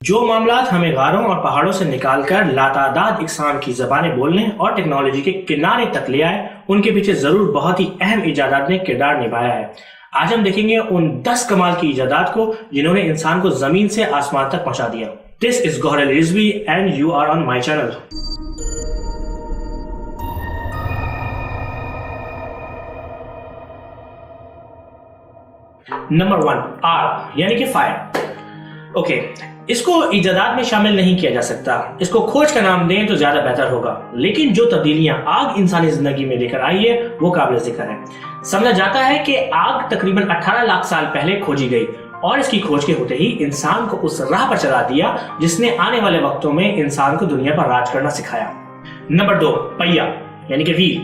جو معاملات ہمیں غاروں اور پہاڑوں سے نکال کر لاتعداد اقسام کی زبانیں بولنے اور ٹیکنالوجی کے کنارے تک لے آئے، ان کے پیچھے ضرور بہت ہی اہم ایجادات نے کردار نبھایا ہے۔ آج ہم دیکھیں گے ان 10 کمال کی ایجادات کو جنہوں نے انسان کو زمین سے آسمان تک پہنچا دیا۔ This is Gohar Rizvi and you are on my channel۔ Number 1، آگ یعنی کہ فائر۔ اوکے، اس کو ایجادات میں شامل نہیں کیا جا سکتا، اس کو کھوج کا نام دیں تو زیادہ بہتر ہوگا، لیکن جو تبدیلیاں آگ انسانی زندگی میں لے کر آئی ہے وہ قابل ذکر ہے۔ سمجھا جاتا ہے کہ آگ تقریباً 18 لاکھ سال پہلے کھوجی گئی اور اس کی کھوج کے ہوتے ہی انسان کو اس راہ پر چلا دیا جس نے آنے والے وقتوں میں انسان کو دنیا پر راج کرنا سکھایا۔ نمبر 2، پہیا یعنی کہ وہیل۔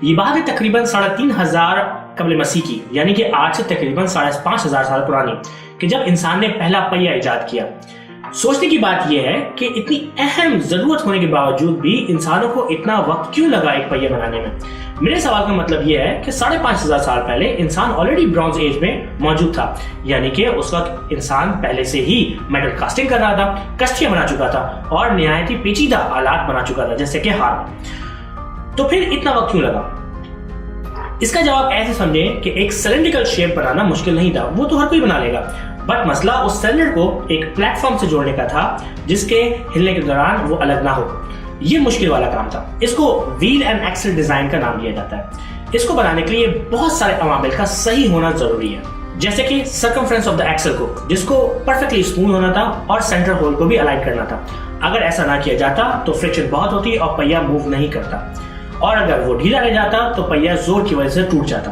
یہ بات ہے تقریباً 3500 قبل مسیح کی، یعنی کہ آج سے تقریباً 5500 سال پرانی، کہ جب انسان نے پہلا پہیا ایجاد کیا۔ سوچنے کی بات یہ ہے کہ اتنی اہم ضرورت ہونے کے باوجود بھی انسانوں کو اتنا وقت کیوں لگا ایک پہیا بنانے میں؟ میرے سوال کا مطلب یہ ہے کہ 5500 سال پہلے انسان آلریڈی برونز ایج میں موجود تھا، یعنی کہ اس وقت انسان پہلے سے ہی میٹل کاسٹنگ کر رہا تھا، کشتیاں بنا چکا تھا اور نہایت ہی پیچیدہ آلات بنا چکا تھا جیسے کہ ہار۔ تو پھر اتنا وقت کیوں لگا؟ اس کا جواب ایسے سمجھیں کہ ایک سلنڈریکل شیپ بنانا مشکل نہیں تھا، وہ تو ہر کوئی بنا لے گا، بٹ مسئلہ اس سلنڈر کو ایک پلیٹ فارم سے جوڑنے کا تھا جس کے ہلنے کے دوران وہ الگ نہ ہو۔ یہ مشکل والا کام تھا۔ اس کو وہیل اینڈ ایکسل ڈیزائن کا نام دیا جاتا ہے۔ اس کو بنانے کے لیے بہت سارے عوامل کا صحیح ہونا ضروری ہے، جیسے کہ سرکمفرنس آف دا ایکسل کو، جس کو پرفیکٹلی اسموتھ ہونا تھا، اور سینٹر ہول کو بھی الائن کرنا تھا۔ اگر ایسا نہ کیا جاتا تو فرکشن بہت ہوتی اور پہیا موو نہیں کرتا، اور اگر وہ ڈھیلا رہ جاتا تو پہیا زور کی وجہ سے ٹوٹ جاتا۔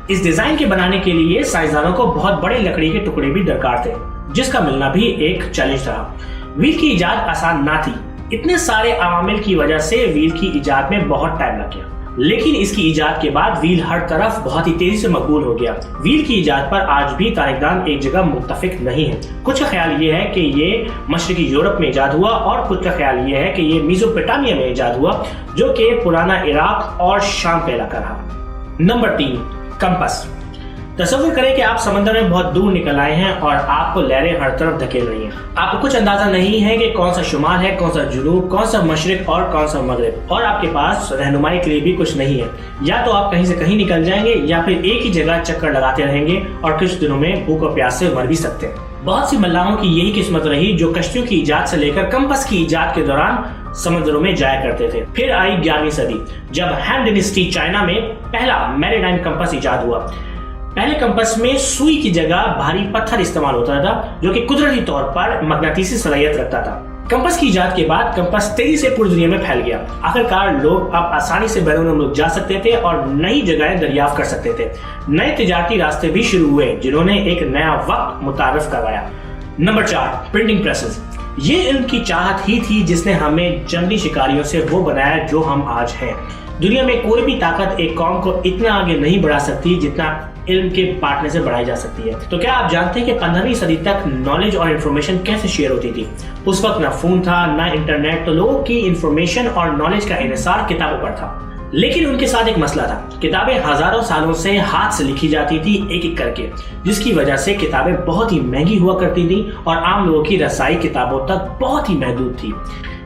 اس ڈیزائن کے بنانے کے لیے سائنسدانوں کو بہت بڑے لکڑی کے ٹکڑے بھی درکار تھے، جس کا ملنا بھی ایک چیلنج رہا۔ وہیل کی ایجاد آسان نہ تھی، اتنے سارے عوامل کی وجہ سے وہیل کی ایجاد میں بہت ٹائم لگ گیا، لیکن اس کی ایجاد کے بعد وہیل ہر طرف بہت ہی تیزی سے مقبول ہو گیا۔ وہیل کی ایجاد پر آج بھی تاریخدان ایک جگہ متفق نہیں ہے۔ کچھ کا خیال یہ ہے کہ یہ مشرقی یورپ میں ایجاد ہوا، اور کچھ کا خیال یہ ہے کہ یہ میزوپوٹامیا میں ایجاد ہوا، جو کہ پرانا عراق اور شام کا علاقہ رہا۔ Number 3، campus. تصور کریں کہ آپ سمندر میں بہت دور نکل آئے ہیں اور آپ کو لہریں ہر طرف دھکیل رہی ہیں۔ آپ کو کچھ اندازہ نہیں ہے کہ کون سا شمال ہے، کون سا جنوب، کون سا مشرق اور کون سا مغرب، اور آپ کے پاس رہنمائی کے لیے بھی کچھ نہیں ہے۔ یا تو آپ کہیں سے کہیں نکل جائیں گے، یا پھر ایک ہی جگہ چکر لگاتے رہیں گے اور کچھ دنوں میں بھوک اور پیاس سے مر بھی سکتے ہیں۔ بہت سی ملاحوں کی یہی قسمت رہی جو کشتیوں کی ایجاد سے لے کر کمپس کی ایجاد کے دوران سمندروں میں جایا کرتے تھے۔ پھر آئی 11ویں صدی، جب ہین ڈائنسٹی چائنا میں پہلا میریٹائم کمپس ایجاد ہوا۔ پہلے کمپس میں سوئی کی جگہ بھاری پتھر استعمال ہوتا تھا، جو کہ قدرتی طور پر مغناطیسی صلاحیت رکھتا تھا۔ کمپس کی ایجاد کے بعد کمپس تیزی سے پوری دنیا میں پھیل گیا۔ آخرکار لوگ اب آسانی سے بیرون ملک جا سکتے تھے اور نئی جگہیں دریافت کر سکتے تھے۔ نئے تجارتی راستے بھی شروع ہوئے جنہوں نے ایک نیا وقت متعارف کروایا۔ Number 4، printing presses. یہ علم کی چاہت ہی تھی جس نے ہمیں جنگلی شکاریوں سے وہ بنایا جو ہم آج ہیں۔ دنیا میں کوئی بھی طاقت ایک قوم کو اتنا آگے نہیں بڑھا سکتی جتنا علم کے بانٹنے سے بڑھائی جا سکتی ہے۔ تو کیا آپ جانتے ہیں کہ 15ویں صدی تک نالج اور انفارمیشن کیسے شیئر ہوتی تھی؟ اس وقت نہ فون تھا، نہ انٹرنیٹ، تو لوگوں کی انفارمیشن اور نالج کا انحصار کتابوں پر تھا۔ لیکن ان کے ساتھ ایک مسئلہ تھا، کتابیں ہزاروں سالوں سے ہاتھ سے لکھی جاتی تھی ایک ایک کر کے، جس کی وجہ سے کتابیں بہت ہی مہنگی ہوا کرتی تھی اور عام لوگوں کی رسائی کتابوں تک بہت ہی محدود تھی۔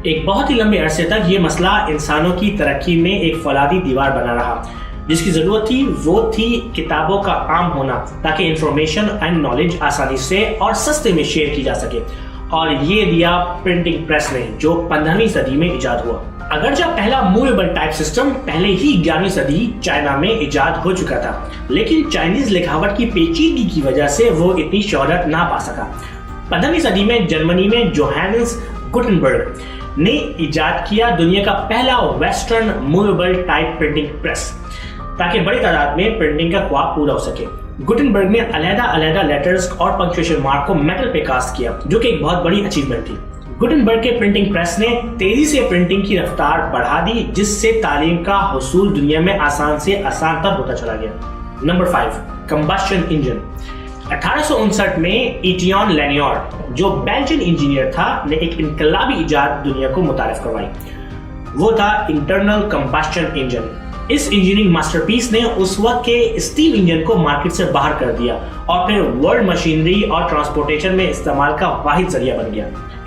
ایک بہت ہی لمبے عرصے تک یہ مسئلہ انسانوں کی ترقی میں ایک فولادی دیوار بنا رہا۔ جس کی ضرورت تھی وہ تھی کتابوں کا عام ہونا، تاکہ انفارمیشن اینڈ نالج آسانی سے اور سستے میں شیئر کی جا سکے، اور یہ دیا پرنٹنگ پریس نے، جو 15ویں صدی میں ایجاد ہوا۔ اگرچہ پہلا موویبل ٹائپ سسٹم پہلے ہی 11ویں صدی چائنا میں ایجاد ہو چکا تھا، لیکن چائنیز لکھاوٹ کی پیچیدگی کی وجہ سے وہ اتنی شہرت نہ پا سکا۔ 15ویں صدی میں جرمنی میں جوہانس گوٹنبرگ نے ایجاد کیا دنیا کا پہلا western movable type printing press, تاکہ بڑی تعداد میں پرنٹنگ کا خواب پورا ہو سکے۔ گوٹنبرگ نے علیحدہ لیٹرز اور پنکچویشن مارک کو میٹل پہ کاسٹ کیا، جو کہ ایک بہت بڑی اچیومنٹ تھی۔ گوٹنبرگ کے پرنٹنگ پریس نے تیزی سے پرنٹنگ کی رفتار بڑھا دی، جس سے تعلیم کا حصول دنیا میں آسان سے آسان تر ہوتا چلا گیا۔ Number 5، کمبشن engine. 1859 میں ایٹیون لینیور، جو بیلجین انجینئر تھا، نے ایک انقلابی ایجاد دنیا کو متعارف کروائی۔ وہ تھا انٹرنل کمبشن انجن۔ اس انجینئرنگ ماسٹر پیس نے اس وقت کے اسٹیم انجن کو مارکیٹ سے باہر کر دیا اور پھر ورلڈ مشینری اور ٹرانسپورٹیشن میں استعمال کا واحد ذریعہ بن گیا۔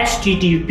HTTP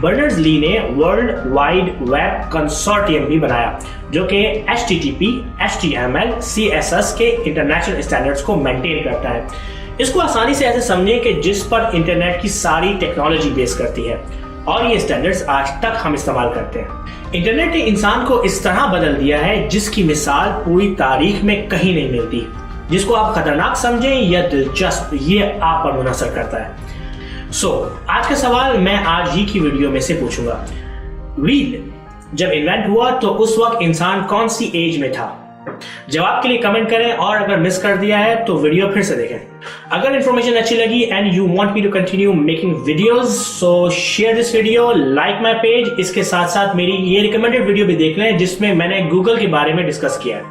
برنرز لی نے ورلڈ وائڈ ویب کنسورٹیم بھی بنایا جو کہ HTTP, HTML, CSS کے انٹرنیشنل اسٹینڈرڈز کو مینٹین کرتا ہے. اس کو آسانی سے ایسے سمجھیں کہ جس پر انٹرنیٹ کی ساری ٹیکنالوجی بیس کرتی ہے اور یہ اسٹینڈرڈز آج تک ہم استعمال کرتے ہیں. انٹرنیٹ نے انسان کو اس طرح بدل دیا ہے جس کی مثال پوری تاریخ میں کہیں نہیں ملتی. جس کو آپ خطرناک سمجھیں یا دلچسپ، یہ آپ پر منحصر کرتا ہے. آج کا سوال میں آج ہی کی ویڈیو میں سے پوچھوں گا. ویل جب انوینٹ ہوا تو اس وقت انسان کون سی ایج میں تھا؟ جواب کے لیے کمنٹ کریں اور اگر مس کر دیا ہے تو ویڈیو پھر سے دیکھیں. اگر انفارمیشن اچھی لگی and you want me to continue making videos so share this video, like my page. اس کے ساتھ ساتھ میری یہ ریکمینڈیڈ ویڈیو بھی دیکھ لیں جس میں میں نے گوگل کے بارے میں ڈسکس کیا ہے.